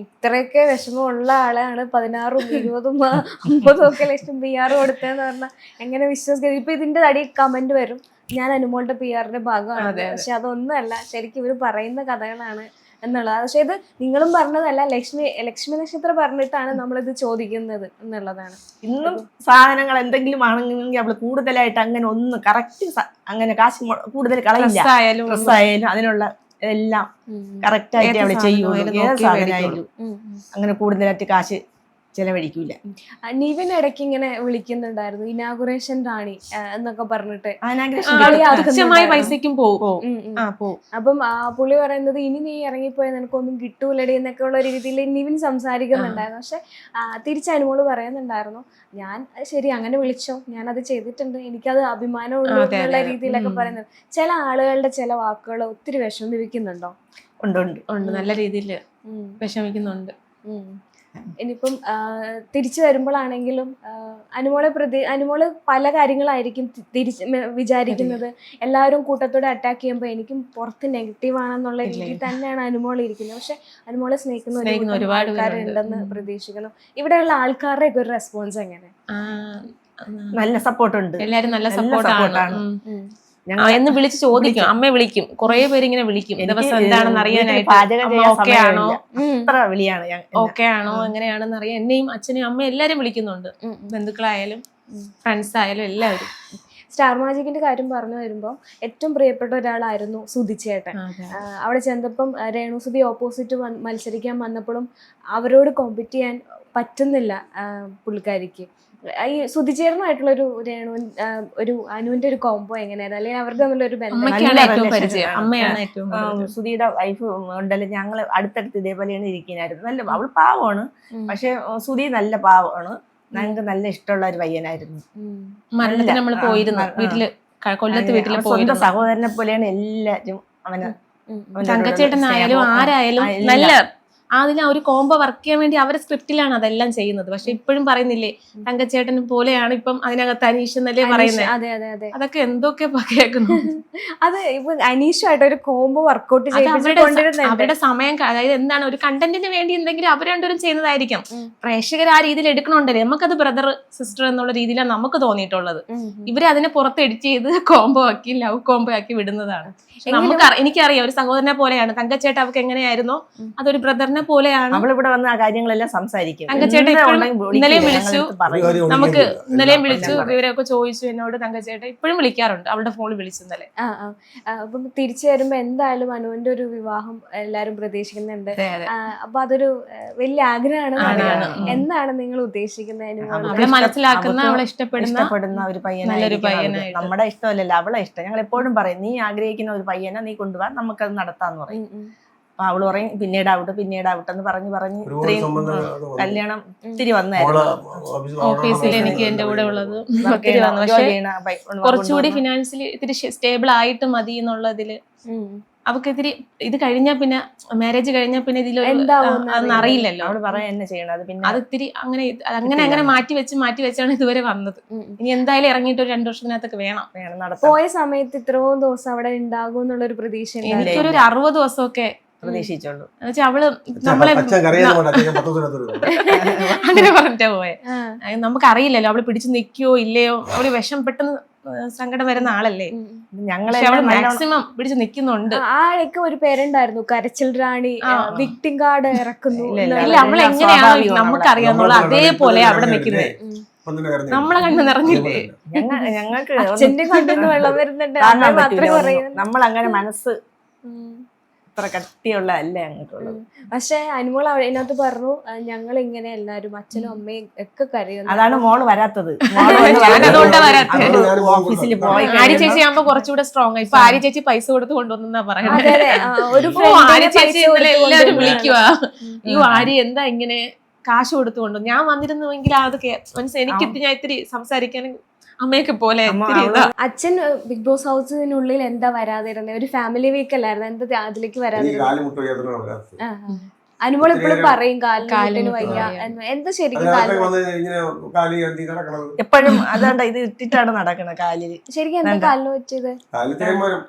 ഇത്രയൊക്കെ വിഷമമുള്ള ആളാണ് 16ഉം 20ഉം 50ഉം ഒക്കെ ലക്ഷം PR കൊടുത്തതെന്ന് പറഞ്ഞാൽ എങ്ങനെ വിശ്വസിക്കുന്നത്? ഇപ്പൊ ഇതിന്റെ അടി കമന്റ് വരും, ഞാൻ അനുമോളുടെ PRന്റെ ഭാഗമാണ്. പക്ഷെ അതൊന്നുമല്ല, ശരിക്കും ഇവര് പറയുന്ന കഥകളാണ് എന്നുള്ളത്. പക്ഷെ ഇത് നിങ്ങളും പറഞ്ഞതല്ല, ലക്ഷ്മി നക്ഷത്രം പറഞ്ഞിട്ടാണ് നമ്മളിത് ചോദിക്കുന്നത് എന്നുള്ളതാണ്. ഇന്നും സാധനങ്ങൾ എന്തെങ്കിലും ആണെങ്കിലും അവള് കൂടുതലായിട്ട് അങ്ങനെ ഒന്ന് കറക്റ്റ് അങ്ങനെ കാശ് കൂടുതൽ കളയില്ല. ഡ്രസ്സായാലും അതിനുള്ള എല്ലാം കറക്റ്റ് ആയിട്ട് അവള് ചെയ്യുള്ളൂ. ഏത് സാധനമായാലും അങ്ങനെ കൂടുതലായിട്ട് കാശ് ചെലവഴിക്കൂല. നിവിൻ ഇടയ്ക്ക് ഇങ്ങനെ വിളിക്കുന്നുണ്ടായിരുന്നു, ഇനാഗുറേഷൻ റാണി എന്നൊക്കെ പറഞ്ഞിട്ട്. പൈസക്കും പോകും. അപ്പം പുള്ളി പറയുന്നത് ഇനി നീ ഇറങ്ങിപ്പോയാൽ നിനക്കൊന്നും കിട്ടൂലടി എന്നൊക്കെ ഉള്ള രീതിയിൽ നിവിൻ സംസാരിക്കുന്നുണ്ടായിരുന്നു. പക്ഷെ തിരിച്ച് അനുമോള് പറയുന്നുണ്ടായിരുന്നു, ഞാൻ ശരി അങ്ങനെ വിളിച്ചോ, ഞാൻ അത് ചെയ്തിട്ടുണ്ട്, എനിക്കത് അഭിമാനമുള്ളൂ എന്നുള്ള രീതിയിലൊക്കെ പറയുന്നത്. ചില ആളുകളുടെ ചില വാക്കുകൾ ഒത്തിരി വിഷമിപ്പിക്കുന്നുണ്ടോ? ഉണ്ട്, നല്ല രീതിയിൽ വിഷമിക്കുന്നുണ്ട്. ഇനിയിപ്പം തിരിച്ചു വരുമ്പോഴാണെങ്കിലും അനുമോള് പല കാര്യങ്ങളായിരിക്കും വിചാരിക്കുന്നത്. എല്ലാവരും കൂട്ടത്തോടെ അറ്റാക്ക് ചെയ്യുമ്പോൾ എനിക്കും പുറത്ത് നെഗറ്റീവ് ആണെന്നുള്ള രീതിയിൽ തന്നെയാണ് അനുമോൾ ഇരിക്കുന്നത്. പക്ഷെ അനുമോളെ സ്നേഹിക്കുന്ന ഒരുപാട് ആൾക്കാരുണ്ടെന്ന് പ്രതീക്ഷിക്കുന്നു. ഇവിടെയുള്ള ആൾക്കാരുടെ ഒക്കെ ഒരു റെസ്പോൺസ് എങ്ങനെ? നല്ല സപ്പോർട്ടുണ്ട്, എല്ലാരും നല്ല സപ്പോർട്ടാണ്. എന്ന് വിളിച്ച് ചോദിക്കും, അമ്മയെ വിളിക്കും, കുറെ പേര് ഇങ്ങനെ വിളിക്കും ദിവസം എന്താണെന്ന് അറിയാനായിട്ട്, ഓക്കെ ആണോ എങ്ങനെയാണെന്ന് അറിയാൻ എന്നെയും അച്ഛനെയും അമ്മയും എല്ലാരും വിളിക്കുന്നുണ്ട്. ബന്ധുക്കളായാലും ഫ്രണ്ട്സ് ആയാലും എല്ലാവരും. സ്റ്റാർ മാജിക്കിന്റെ കാര്യം പറഞ്ഞു വരുമ്പോൾ ഏറ്റവും പ്രിയപ്പെട്ട ഒരാളായിരുന്നു സുധിച്ചേട്ടൻ. അവിടെ ചെന്നപ്പം രേണുസുധി ഓപ്പോസിറ്റ് മത്സരിക്കാൻ വന്നപ്പോഴും അവരോട് കോമ്പറ്റ് ചെയ്യാൻ പറ്റുന്നില്ല പുള്ളിക്കാരിക്ക്. ഈ സുധിച്ചേട്ടനായിട്ടുള്ള ഒരു അനുവിന്റെ ഒരു കോംബോ എങ്ങനെയായിരുന്നു, അല്ലെങ്കിൽ അവരുടെ തമ്മിലൊരു ബന്ധം? സുധിയുടെ വൈഫ് ഉണ്ടല്ലോ, ഞങ്ങള് അടുത്തടുത്ത് ഇതേപോലെയാണ് ഇരിക്കുന്നായിരുന്നു. നല്ല അവള് പാവമാണ്, പക്ഷെ സുധി നല്ല പാവമാണ്. ഞങ്ങൾക്ക് നല്ല ഇഷ്ടമുള്ള ഒരു പയ്യനായിരുന്നു. മരണത്തിന് നമ്മൾ പോയിരുന്നു വീട്ടില്, കൊല്ലത്ത് വീട്ടില് സ്വന്തം സഹോദരനെ പോലെയാണ് എല്ലാരും അവന്. തങ്കച്ചേട്ടനായാലും ആരായാലും നല്ല അതിന് ഒരു കോംബോ വർക്ക് ചെയ്യാൻ വേണ്ടി അവരുടെ സ്ക്രിപ്റ്റിലാണ് അതെല്ലാം ചെയ്യുന്നത്. പക്ഷെ ഇപ്പോഴും പറയുന്നില്ലേ, തങ്കച്ചേട്ടന് പോലെയാണ് ഇപ്പം അതിനകത്ത് അനീഷ് എന്നല്ലേ പറയുന്നത്. അതൊക്കെ എന്തൊക്കെ കേൾക്കുന്നു. അത് ഇപ്പൊ അനീഷുമായിട്ട് ഒരു കോംബോ വർക്ക്ഔട്ട് അവരുടെ സമയം, അതായത് എന്താണ് ഒരു കണ്ടന്റിന് വേണ്ടി എന്തെങ്കിലും അവർ രണ്ടുപേരും ചെയ്യുന്നതായിരിക്കും. പ്രേക്ഷകർ ആ രീതിയിൽ എടുക്കണുണ്ടല്ലേ, നമുക്കത് ബ്രദർ സിസ്റ്റർ എന്നുള്ള രീതിയിലാണ് നമുക്ക് തോന്നിയിട്ടുള്ളത്. ഇവര് അതിനെ പുറത്ത് എഡിറ്റ് ചെയ്ത് കോംബോ ആക്കി, ലവ് കോംബോ ആക്കി വിടുന്നതാണ്. എനിക്കറിയാം ഒരു സഹോദരനെ പോലെയാണ് തങ്കച്ചേട്ടൻ. അവർക്ക് എങ്ങനെയായിരുന്നോ അതൊരു ബ്രദറിനെ പോലെയാണ്. അവളിവിടെ വന്ന ആ കാര്യങ്ങളെല്ലാം സംസാരിക്കും. തങ്കച്ചേട്ടൻ ഇന്നലെയും വിളിച്ചു, നമുക്ക് ഇന്നലെയും വിളിച്ചു, വിവരമൊക്കെ ചോദിച്ചു എന്നോട്. തങ്കച്ചേട്ടൻ ഇപ്പോഴും വിളിക്കാറുണ്ട്, അവളുടെ ഫോണിൽ വിളിച്ചു ഇന്നലെ. അപ്പം തിരിച്ചു വരുമ്പോ എന്തായാലും അനുവിന്റെ ഒരു വിവാഹം എല്ലാരും പ്രതീക്ഷിക്കുന്നുണ്ട്. അപ്പൊ അതൊരു വലിയ ആഗ്രഹമാണ്. എന്താണ് നിങ്ങൾ ഉദ്ദേശിക്കുന്നത്? അവളെ മനസ്സിലാക്കുന്ന, അവളെ ഇഷ്ടപ്പെടുന്ന ഒരു പയ്യനായിട്ട്. നമ്മുടെ ഇഷ്ടമല്ലല്ലോ, അവളെ ഇഷ്ടം. ഞങ്ങൾ എപ്പോഴും പറയും, നീ ആഗ്രഹിക്കുന്ന ഒരു പയ്യനെ നീ കൊണ്ടുപോകാൻ, നമുക്കത് നടത്താന്ന് പറയും. അപ്പൊ അവള് പറയും പിന്നീട് ആവട്ടെന്ന് പറഞ്ഞ് ഇത്രയും കല്യാണം ഇത്തിരി വന്നായിരുന്നു. ഓഫീസിൽ എനിക്ക് എന്റെ കൂടെ ഉള്ളത് ഒത്തിരി വന്നു. പക്ഷെ കുറച്ചുകൂടി ഫിനാൻഷ്യലി ഇത്തിരി സ്റ്റേബിൾ ആയിട്ട് മതി എന്നുള്ളതില് അവർക്ക് ഇത്തിരി ഇത് കഴിഞ്ഞാൽ പിന്നെ മാരേജ് കഴിഞ്ഞാൽ പിന്നെ ഇതിലൊന്നും അറിയില്ലല്ലോ. അവള് പറയാൻ എന്നെ ചെയ്യണം. പിന്നെ അത് ഇത്തിരി അങ്ങനെ മാറ്റി വെച്ചാണ് ഇതുവരെ വന്നത്. ഇനി എന്തായാലും ഇറങ്ങിയിട്ട് ഒരു 2 വർഷത്തിനകത്തൊക്കെ വേണം. പോയ സമയത്ത് ഇത്രയും ദിവസം അവിടെ ഉണ്ടാകും എന്നുള്ളൊരു പ്രതീക്ഷ എനിക്കൊരു 60 ദിവസമൊക്കെ പ്രതീക്ഷിച്ചുള്ളൂ. എന്നുവെച്ചാൽ അവള് നമ്മളെ അങ്ങനെ പറഞ്ഞിട്ടാ പോയെ. നമുക്കറിയില്ലല്ലോ അവള് പിടിച്ചു നിൽക്കുകയോ ഇല്ലയോ. അവള് വിഷം പെട്ടെന്ന് സങ്കടം വരുന്ന ആളല്ലേ. ഞങ്ങളെ മാക്സിമം പിടിച്ചു നിൽക്കുന്നുണ്ട്. ആഴൊക്കെ ഒരു പേരുണ്ടായിരുന്നു, കരച്ചിൽ റാണി, വിക്ടിം കാർഡ് ഇറക്കുന്നു. ഇല്ല, അവളെങ്ങനെയാണോ നമുക്കറിയാന്നുള്ള അതേപോലെ അവിടെ നിൽക്കുന്നത്. നമ്മളെ കണ്ണ് നിറഞ്ഞില്ലേ? ഞങ്ങൾക്ക് അച്ഛന്റെ കണ്ണിന്ന് വെള്ളം വരുന്നുണ്ട്. നമ്മളങ്ങനെ മനസ്സ് അത്ര കട്ടിയുള്ളതല്ല ഞങ്ങൾക്കുള്ളത്. പക്ഷെ അനുമോൾ അതിനകത്ത് പറഞ്ഞു, ഞങ്ങൾ ഇങ്ങനെ എല്ലാരും അച്ഛനും അമ്മയും ഒക്കെ കരയുന്നു. അതാണ് മോള് വരാത്തത്. ഓഫീസിൽ പോയി ആര്യ ചേച്ചി ആകുമ്പോ കുറച്ചുകൂടെ സ്ട്രോങ് ആയി. ഇപ്പൊ ആര്യ ചേച്ചി പൈസ കൊടുത്ത് കൊണ്ടുവന്നാ പറയുന്നത്. ആര്യ ചേച്ചി എല്ലാവരും വിളിക്കുക, അയ്യോ ആര്യ എന്താ ഇങ്ങനെ കാശ് കൊടുത്തുകൊണ്ടു. ഞാൻ വന്നിരുന്നുവെങ്കിൽ അതൊക്കെ എനിക്ക് ഞാൻ ഇത്തിരി സംസാരിക്കാനും അമ്മയൊക്കെ പോലെ. അച്ഛൻ ബിഗ് ബോസ് ഹൗസിനുള്ളിൽ എന്താ വരാതിരുന്നത്? ഒരു ഫാമിലി വീക്ക് അല്ലായിരുന്നു, എന്താ അതിലേക്ക് വരാതിരുന്നത്? അനുമോൾ എപ്പോഴും ഇത്രയും പറയും കാലിന് കാലിന് വയ്യ വയ്യ. എന്താ ശരിക്കും അതിനകത്തൊക്കെ കാലിന് വന്ന് ഇങ്ങനെ കാലി കണ്ടി നടക്കണത്. എപ്പോഴും അതാണ്ട് ഇത് ഇട്ടിട്ടാണ് നടക്കണത് കാലില്. ശരിക്കും എന്താ വേണ്ട. കാലിന് പറ്റിയത്? കാലി തേയ്മാനം.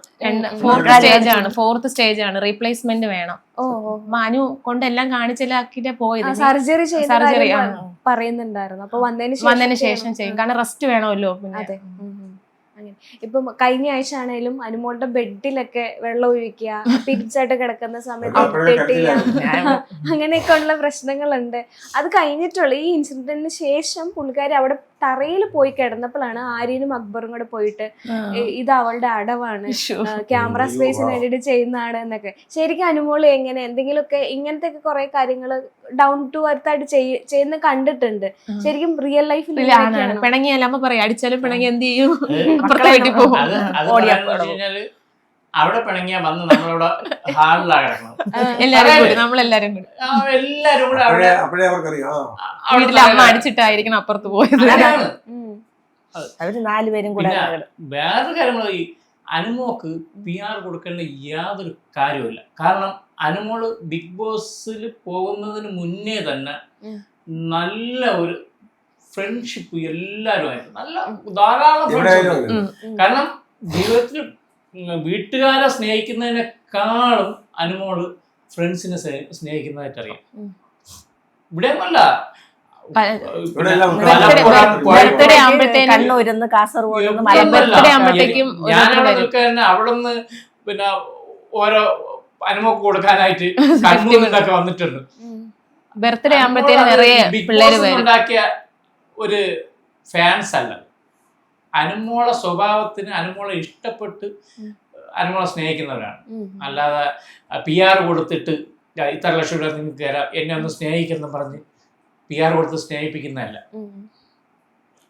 ഫോർത്ത് സ്റ്റേജ് ആണ് റീപ്ലേസ്മെന്റ് വേണം. ഓ അപ്പൊ അനു കൊണ്ടെല്ലാം കാണിച്ചെല്ലാക്കിട്ടേ പോയത്. സർജറി ചെയ്യുന്ന സർജറി കാര്യം പറയുന്നുണ്ടായിരുന്നു. അപ്പൊ വന്നതിന് വന്നതിന് ശേഷം ചെയ്യണം. ചെയ്യും, കാരണം റെസ്റ്റ് വേണമല്ലോ. പിന്നെ അതെ അങ്ങനെ ഇപ്പം കഴിഞ്ഞ ആഴ്ച ആണേലും അനുമോളുടെ ബെഡിലൊക്കെ വെള്ളം ഒഴിക്കുക, പിരിച്ചായിട്ട് കിടക്കുന്ന സമയത്ത് അപ്പോഴേ ഇട്ടിട്ട് ചെയ്യാം. കട്ടിലായിരുന്നു. അങ്ങനെയൊക്കെ ഉള്ള പ്രശ്നങ്ങളുണ്ട്. അത് കഴിഞ്ഞിട്ടുള്ള ഈ ഇൻസിഡന്റിന് ശേഷം പുള്ളിക്കാരി അവിടെ തറയിൽ പോയി കിടന്നപ്പോഴാണ് ആര്യനും അക്ബറും കൂടെ പോയിട്ട് ഇത് അവളുടെ അടവാണ്, ക്യാമറ അയ്യോ, സ്പേസിന് wow. വേണ്ടിയിട്ട് ചെയ്യുന്നതാണ് എന്നൊക്കെ. ശരിക്കും അനുമോള് എങ്ങനെ എന്തെങ്കിലുമൊക്കെ ഇങ്ങനത്തെ കുറെ കാര്യങ്ങൾ ഡൗൺ ടു എർത്ത് ആയിട്ട് ചെയ്യുന്ന കണ്ടിട്ടുണ്ട്. ശരിക്കും റിയൽ ലൈഫിൽ പിണങ്ങിയാലും അമ്മ പറയാം, അടിച്ചാലും പിണങ്ങി എന്ത് ചെയ്യും, അപ്പുറത്തെ മക്കളെ വീട്ടിൽ പോകും. അത് ഓടിയാ പറയാന്ന് വെച്ച് കഴിഞ്ഞാല് അവിടെ പിണങ്ങിയാ വന്ന് നമ്മളിവിടെ ഹാളിലാണ് കിടക്കണം. എല്ലാരും കൂടി, നമ്മളെല്ലാരും കൂടി എല്ലാരും കൂടെ അവിടെ അപ്പോഴേ അവർക്കറിയാം. വീട്ടിലെ അമ്മ അടിച്ചിട്ടായിരിക്കണം അപ്പുറത്ത് പോയത്. അതാണ്. അവര് 4 പേരും കൂടെ പിന്നെ വേറൊരു കാര്യങ്ങൾ, ഈ അനുമോക്ക് PR കൊടുക്കേണ്ട യാതൊരു കാര്യവുമില്ല. കാരണം അനുമോള് ബിഗ് ബോസിൽ പോകുന്നതിന് മുന്നേ തന്നെ നല്ല ഒരു ഫ്രണ്ട്ഷിപ്പ് എല്ലാവരുമായിട്ട് നല്ല ധാരാളം എവിടെയായാലും ഫ്രണ്ട്സ്. അങ്ങനെ. കാരണം ജീവിതത്തിൽ വീട്ടുകാരെ സ്നേഹിക്കുന്നതിനേക്കാളും അനുമോള് ഫ്രണ്ട്സിനെ സ്നേഹിക്കുന്നതായിട്ടറിയാം. ഇവിടെയൊന്നുമല്ല, ഇവിടെ എല്ലാം ബർത്ത്ഡേ ആകുമ്പോഴത്തേനും കണ്ണൂരിന്ന് കാസർഗോഡ് birthday ആകുമ്പോഴത്തേക്കും ഞാനവിടെ നിൽക്കാൻ അവിടുന്ന് പിന്നെ ഓരോ അനുമോക്ക് കൊടുക്കാനായിട്ട് കണ്ണൂരിന്നൊക്കെ വന്നിട്ടുണ്ട്. ബർത്ത്ഡേ ആകുമ്പോഴത്തേനും നിറയെ ബിഗ് പിള്ളേര് ബോസ് വരും. ഉണ്ടാക്കിയ ഒരു ഫാൻസ് അല്ല, അനുമോളെ സ്വഭാവത്തിന് അനുമോളെ ഇഷ്ടപ്പെട്ട് അനുമോളെ സ്നേഹിക്കുന്നവരാണ്. അല്ലാതെ PR കൊടുത്തിട്ട് ഇത്ര ലക്ഷം രൂപ നിങ്ങൾക്ക് തരാം, എന്നെ ഒന്ന് സ്നേഹിക്കുന്ന പറഞ്ഞ് PR കൊടുത്ത് സ്നേഹിപ്പിക്കുന്നതല്ല.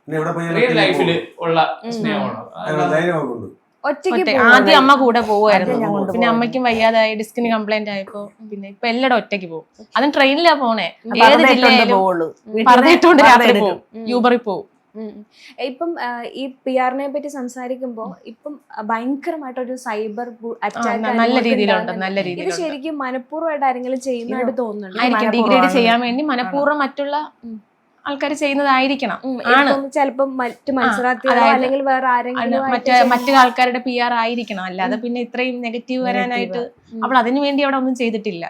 പിന്നെ ഇവിടെ പോയി റിയൽ ലൈഫിൽ ഉള്ള സ്നേഹമാണ്. അതിനുള്ള ധൈര്യമൊക്കെ ഉണ്ട്. ഒറ്റയ്ക്ക് ആദ്യം അമ്മ കൂടെ ആദ്യം ഞാൻ പോവായിരുന്നു, കൊണ്ടുപോകും. പിന്നെ അമ്മയ്ക്കും വയ്യാതായി, ഡിസ്കിന് കംപ്ലൈന്റ് ആയപ്പോ പിന്നെ ഇപ്പൊ എല്ലായിടും ഒറ്റയ്ക്ക് പോകും. അതും ട്രെയിനിലാ പോണേ, ഏത് ജില്ലയിലും പോവുള്ളൂ. പറഞ്ഞിട്ടുണ്ട്, രാത്രി എടുക്കും. പോകും, യൂബറിൽ പോകും. ഇപ്പം ഈ PR-നെ പറ്റി സംസാരിക്കുമ്പോ ഇപ്പം ഭയങ്കരമായിട്ടൊരു സൈബർ അറ്റാക്ക് നല്ല രീതിയിലുണ്ട്, നല്ല ഇത് രീതിയിലുണ്ട്. ശരിക്കും മനഃപൂർവ്വമായിട്ട് ആരെങ്കിലും ചെയ്യുന്നതായിട്ട് തോന്നുന്നുണ്ട്. ആയിരിക്കും, മനഃപൂർവ്വമാണ്. ഡിഗ്രേഡ് ചെയ്യാൻ വേണ്ടി മനഃപൂർവ്വം മറ്റുള്ള ആൾക്കാർ ചെയ്യുന്നതായിരിക്കണം. ആണ് ചിലപ്പം മറ്റു മത്സരാർത്ഥികളോ അതായത് അല്ലെങ്കിൽ വേറെ ആരെങ്കിലും മറ്റു ആൾക്കാരുടെ PR ആയിരിക്കണം. അല്ലാതെ പിന്നെ ഇത്രയും നെഗറ്റീവ് വരാനായിട്ട് അവൾ അതിനു വേണ്ടി അവിടെ ഒന്നും ചെയ്തിട്ടില്ല.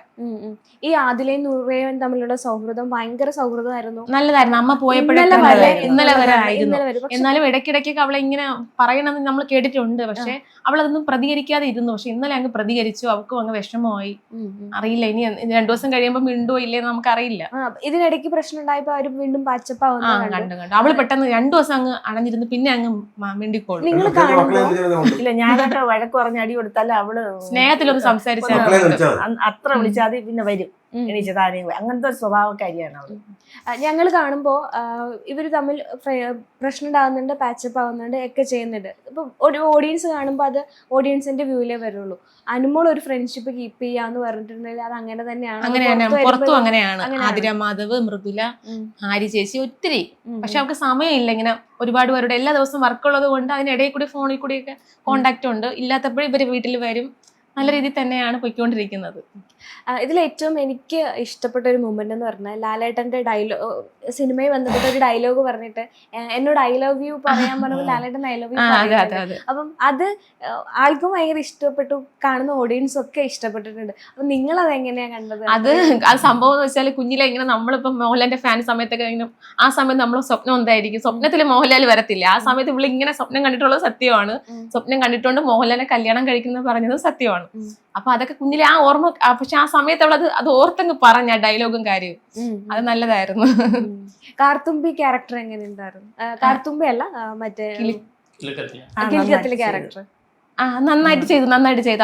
ഈ ആദിലയും നൂറയും തമ്മിലുള്ള സൗഹൃദം ഭയങ്കര സൗഹൃദമായിരുന്നു. നല്ലതായിരുന്നു. അമ്മ പോയപ്പോഴൊക്കെ ഇന്നലെ വരെ ആയിരുന്നു. പക്ഷെ എന്നാലും ഇടയ്ക്കിടയ്ക്കൊക്കെ അവളെ ഇങ്ങനെ പറയണമെന്ന് നമ്മൾ കേട്ടിട്ടുണ്ട്. പക്ഷെ അവൾ അതൊന്നും പ്രതികരിക്കാതെ ഇരുന്നു. പക്ഷെ ഇന്നലെ അങ്ങ് പ്രതികരിച്ചു, അവൾക്കും അങ്ങ് വിഷമമായി. അറിയില്ല ഇനി 2 ദിവസം കഴിയുമ്പോൾ മിണ്ടോ ഇല്ലേ നമുക്കറിയില്ല. ഇതിനിടയ്ക്ക് പ്രശ്നം ഉണ്ടായപ്പോ അവര് വീണ്ടും പാച്ചപ്പാവുന്ന കണ്ടു അവള് പെട്ടെന്ന് 2 ദിവസം അങ്ങ് അണഞ്ഞിരുന്നു, പിന്നെ അങ്ങ് മിണ്ടിക്കോളും. നിങ്ങൾ മക്കളെ കാണുമ്പോ വിളിച്ചത് ഇല്ല, ഞാനൊക്കെ വഴക്ക് പറഞ്ഞ് അടി കൊടുത്താലും അവള് സ്നേഹത്തിലൊന്ന് സംസാരിച്ചാൽ മക്കളെ വിളിച്ചാൽ അത്ര വിളിച്ചാൽ പിന്നെ വരും, എണീച്ച് താനെ അങ്ങനത്തെ ഒരു സ്വഭാവക്കാരിയാണ് അവള്. ഞങ്ങൾ കാണുമ്പോൾ ഇവർ തമ്മിൽ പ്രശ്നം ഉണ്ടാകുന്നുണ്ട്, പാച്ചപ്പ് ആവുന്നുണ്ട്, ഒക്കെ ചെയ്യുന്നുണ്ട്. ഇപ്പം ഒരു ഓഡിയൻസ് കാണുമ്പോൾ അത് ഓഡിയൻസിന്റെ വ്യൂവിലേ വരുള്ളൂ. അനുമോൾ ഒരു ഫ്രണ്ട്ഷിപ്പ് കീപ്പ് ചെയ്യാന്ന് പറഞ്ഞിട്ടുണ്ടെങ്കിൽ അത് അങ്ങനെ തന്നെയാണ്. അങ്ങനെയാണ്, പുറത്ത് പുറത്തും വരുമ്പോ അങ്ങനെയാണ്. അങ്ങനെയാണ്. ആതിര മാധവ്, മൃദുല, ആരി ചേച്ചി ഒത്തിരി. പക്ഷെ അവർക്ക് സമയമില്ല ഇങ്ങനെ ഒരുപാട് പേരുടെ എല്ലാ ദിവസവും വർക്കുള്ളത് കൊണ്ട് അതിനിടയിൽ കൂടി ഫോണിൽ കൂടിയൊക്കെ കോണ്ടാക്ട് ഉണ്ട്. ഇല്ലാത്തപ്പോഴും ഇവര് വീട്ടിൽ വരും. നല്ല രീതിയിൽ തന്നെയാണ് പോയിക്കൊണ്ടിരിക്കുന്നത്. ഇതിൽ ഏറ്റവും എനിക്ക് ഇഷ്ടപ്പെട്ട ഒരു മൂമെന്റ് എന്ന് പറഞ്ഞാൽ ലാലേട്ടന്റെ സിനിമയിൽ ബന്ധപ്പെട്ട ഒരു ഡയലോഗ് പറഞ്ഞിട്ട് എന്നോട് I love you പറയാൻ പറഞ്ഞപ്പോൾ ലാലേട്ടൻ I love you പറയുന്നുണ്ട്. അപ്പം അത് ആൾക്കും ഭയങ്കര ഇഷ്ടപ്പെട്ടു, കാണുന്ന ഓഡിയൻസ് ഒക്കെ ഇഷ്ടപ്പെട്ടിട്ടുണ്ട്. അപ്പൊ നിങ്ങൾ അത് എങ്ങനെയാ കണ്ടത്? അത് സംഭവം എന്ന് വെച്ചാൽ കുഞ്ഞിലെ ഇങ്ങനെ നമ്മളിപ്പം മോഹൻലാലിന്റെ ഫാൻ സമയത്തൊക്കെ ഇങ്ങനെ ആ സമയത്ത് നമ്മൾ സ്വപ്നം എന്തായിരിക്കും, സ്വപ്നത്തിൽ മോഹൻലാൽ വരത്തില്ല. ആ സമയത്ത് ഇവിടെ ഇങ്ങനെ സ്വപ്നം കണ്ടിട്ടുള്ളത് സത്യമാണ്. സ്വപ്നം കണ്ടിട്ടുണ്ട് മോഹൻലാലിനെ കല്യാണം കഴിക്കുന്നത് പറഞ്ഞത് സത്യമാണ്. അപ്പൊ അതൊക്കെ കുഞ്ഞിലെ ആ ഓർമ്മ. പക്ഷെ ആ സമയത്ത് അവൾ അത് ഓർത്തങ്ങ് പറഞ്ഞ ഡയലോഗും കാര്യവും അത് നല്ലതായിരുന്നു. കാർത്തുമ്പി ക്യാരക്ടർ എങ്ങനെ ഉണ്ടായിരുന്നു? കാർത്തുമ്പി അല്ല, മറ്റേ കിൽക്കത്തിലെ ക്യാരക്ടർ നന്നായിട്ട് ചെയ്തു.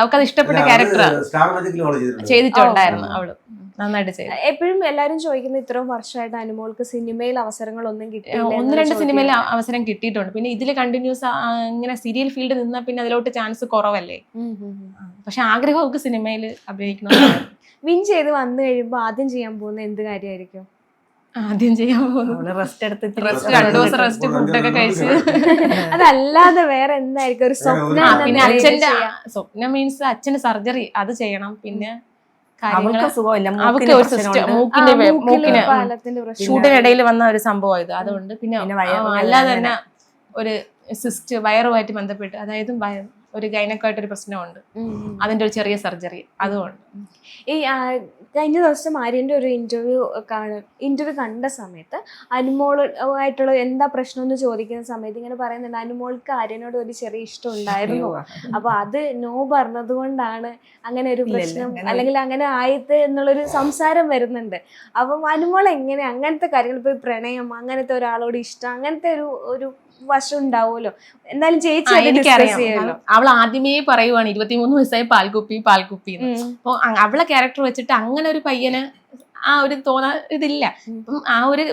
അവൾക്ക് അത് ഇഷ്ടപ്പെട്ട ക്യാരക്ടറാണ് സ്റ്റാർ മാജിക്കിൽ ചെയ്തിട്ടുണ്ടായിരുന്നു. അവള് നന്നായിട്ട് ചെയ്തു. എപ്പോഴും എല്ലാരും ചോദിക്കുന്ന ഇത്രയും വർഷമായിട്ട് അനുമോൾക്ക് സിനിമയിൽ അവസരങ്ങളൊന്നും കിട്ടിയില്ല. 1-2 സിനിമയിൽ അവസരം കിട്ടിയിട്ടുണ്ട്. പിന്നെ ഇതില് കണ്ടിന്യൂസ് ഇങ്ങനെ സീരിയൽ ഫീൽഡ് നിന്നാ പിന്നെ അതിലോട്ട് ചാൻസ് കുറവല്ലേ. പക്ഷെ ആഗ്രഹം അവൾക്ക് സിനിമയിൽ അഭിനയിക്കണം. വിൻ ചെയ്ത് വന്നു കഴിയുമ്പോ ആദ്യം ചെയ്യാൻ പോകുന്ന എന്ത് കാര്യമായിരിക്കും? ആദ്യം ചെയ്യാൻ പോകുന്നത് റെസ്റ്റ് എടുത്തിട്ട് 2 ദിവസം റെസ്റ്റ്, ഫുഡൊക്കെ കഴിച്ച്. അതല്ലാതെ വേറെ എന്തായിരിക്കും ഒരു സ്വപ്നം? പിന്നെ അച്ഛന്റെ സ്വപ്നം മീൻസ് അച്ഛന് സർജറി അത് ചെയ്യണം. പിന്നെ കാര്യങ്ങൾ അവൾക്ക് സുഖമില്ല, അവർക്ക് മൂക്കിന് ഒരു പ്രശ്നമുണ്ട്. സിസ്റ്റം മൂക്കിന്റെ മൂക്കിന് പാലത്തിന്റെ പ്രശ്നം ഷൂട്ടിനിടയിൽ വന്ന ഒരു സംഭവം ഇത്. അതുകൊണ്ട് പിന്നെ പിന്നെ വയറുവേദന അല്ലാതെ തന്നെ ഒരു സിസ്റ്റ് വയറുമായിട്ട് ബന്ധപ്പെട്ട്, അതായത് ഒരു ഗൈനക്കായിട്ട് ഒരു പ്രശ്നമുണ്ട്, അതിന്റെ ഒരു ചെറിയ സർജറി അതുകൊണ്ട്. ഈ കഴിഞ്ഞ ദിവസം ആര്യന്റെ ഒരു ഇന്റർവ്യൂ കണ്ട സമയത്ത് അനുമോളായിട്ടുള്ള എന്താ പ്രശ്നം എന്ന് ചോദിക്കുന്ന സമയത്ത് ഇങ്ങനെ പറയുന്നുണ്ട്, അനുമോൾക്ക് ആര്യനോട് ഒരു ചെറിയ ഇഷ്ടം ഉണ്ടായിരുന്നു, അപ്പൊ അത് നോ പറഞ്ഞത് കൊണ്ടാണ് അങ്ങനെ ഒരു പ്രശ്നം അല്ലെങ്കിൽ അങ്ങനെ ആയത് എന്നുള്ളൊരു സംസാരം വരുന്നുണ്ട്. അപ്പം അനുമോൾ എങ്ങനെ അങ്ങനത്തെ കാര്യങ്ങൾ, ഇപ്പൊ പ്രണയം, അങ്ങനത്തെ ഒരാളോട് ഇഷ്ടം, അങ്ങനത്തെ ഒരു വശം ഉണ്ടാവുമല്ലോ, എന്നാലും ചേച്ചി എനിക്കറിയാം. അവൾ ആദ്യമേ പറയുവാണ് 23 വയസ്സായ പാൽക്കുപ്പി അപ്പൊ അവളെ ക്യാരക്ടർ വെച്ചിട്ട് അങ്ങനെ ഒരു പയ്യന് ആ ഒരു ഇതില്ല. അപ്പം ആ ഒരു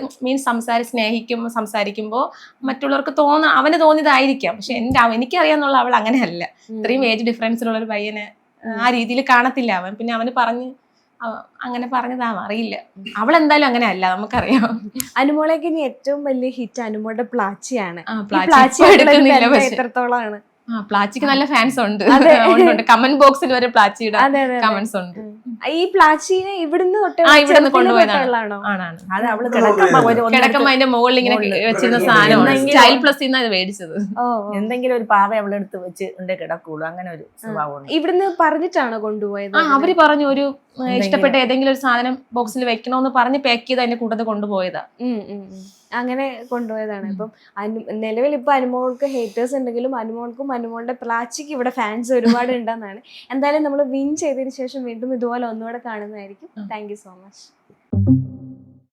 സംസാരിക്കുമ്പോ മറ്റുള്ളവർക്ക് അവന് തോന്നിയതായിരിക്കാം, പക്ഷെ എനിക്കറിയാന്നുള്ള അവൾ അങ്ങനെയല്ല. ഇത്രയും ഏജ് ഡിഫറൻസിലുള്ള ഒരു പയ്യനെ ആ രീതിയിൽ കാണത്തില്ല അവൻ. പിന്നെ അവന് അങ്ങനെ പറഞ്ഞതാവാം, അറിയില്ല. അവളെന്തായാലും അങ്ങനെ അല്ല, നമുക്കറിയാം. അനുമോളേക്ക് ഇനി ഏറ്റവും വലിയ ഹിറ്റ് അനുമോളുടെ പ്ലാച്ചിയാണ്. എത്രത്തോളാണ്? പ്ലാച്ചിക്ക് നല്ല ഫാൻസ് ഉണ്ട്. കമന്റ് ബോക്സിൽ വരെ പ്ലാച്ചിയുടെ കമന്റ്സ് ഉണ്ട്. ഈ പ്ലാച്ചിനെ ഇവിടുന്ന് ഇവിടുന്ന് കൊണ്ടുപോയതാണോ? അത് അവള് കിടക്കുമ്പോ അതിന്റെ മുകളിൽ ഇങ്ങനെ വെച്ചിരുന്ന സാധനമാണ്. സ്റ്റൈൽ പ്ലസ് മേടിച്ചത്. എന്തെങ്കിലും ഒരു പാവ അവളെടുത്ത് വെച്ച് കിടക്കുള്ളൂ, അങ്ങനെ ഒരു സ്വഭാവം. ഇവിടുന്ന് പറഞ്ഞിട്ടാണോ കൊണ്ടുപോയത്? അവര് പറഞ്ഞു ഒരു ഇഷ്ടപ്പെട്ട ഏതെങ്കിലും ഒരു സാധനം ബോക്സിൽ വെക്കണോന്ന് പറഞ്ഞ് പാക്ക് ചെയ്ത് അതിന്റെ കൂട്ടത്തിൽ കൊണ്ടുപോയതാ. അങ്ങനെ കൊണ്ടുപോയതാണ്. ഇപ്പം നിലവിൽ ഇപ്പൊ അനുമോൾക്ക് ഹേറ്റേഴ്സ് ഉണ്ടെങ്കിലും അനുമോൾക്കും അനുമോളുടെ പ്ലാച്ചിക്ക് ഇവിടെ ഫാൻസ് ഒരുപാട് ഉണ്ടെന്നാണ്. എന്തായാലും നമ്മൾ വിൻ ചെയ്തതിന് ശേഷം വീണ്ടും ഇതുപോലെ ഒന്നുകൂടെ കാണുന്നതായിരിക്കും. Thank you so much.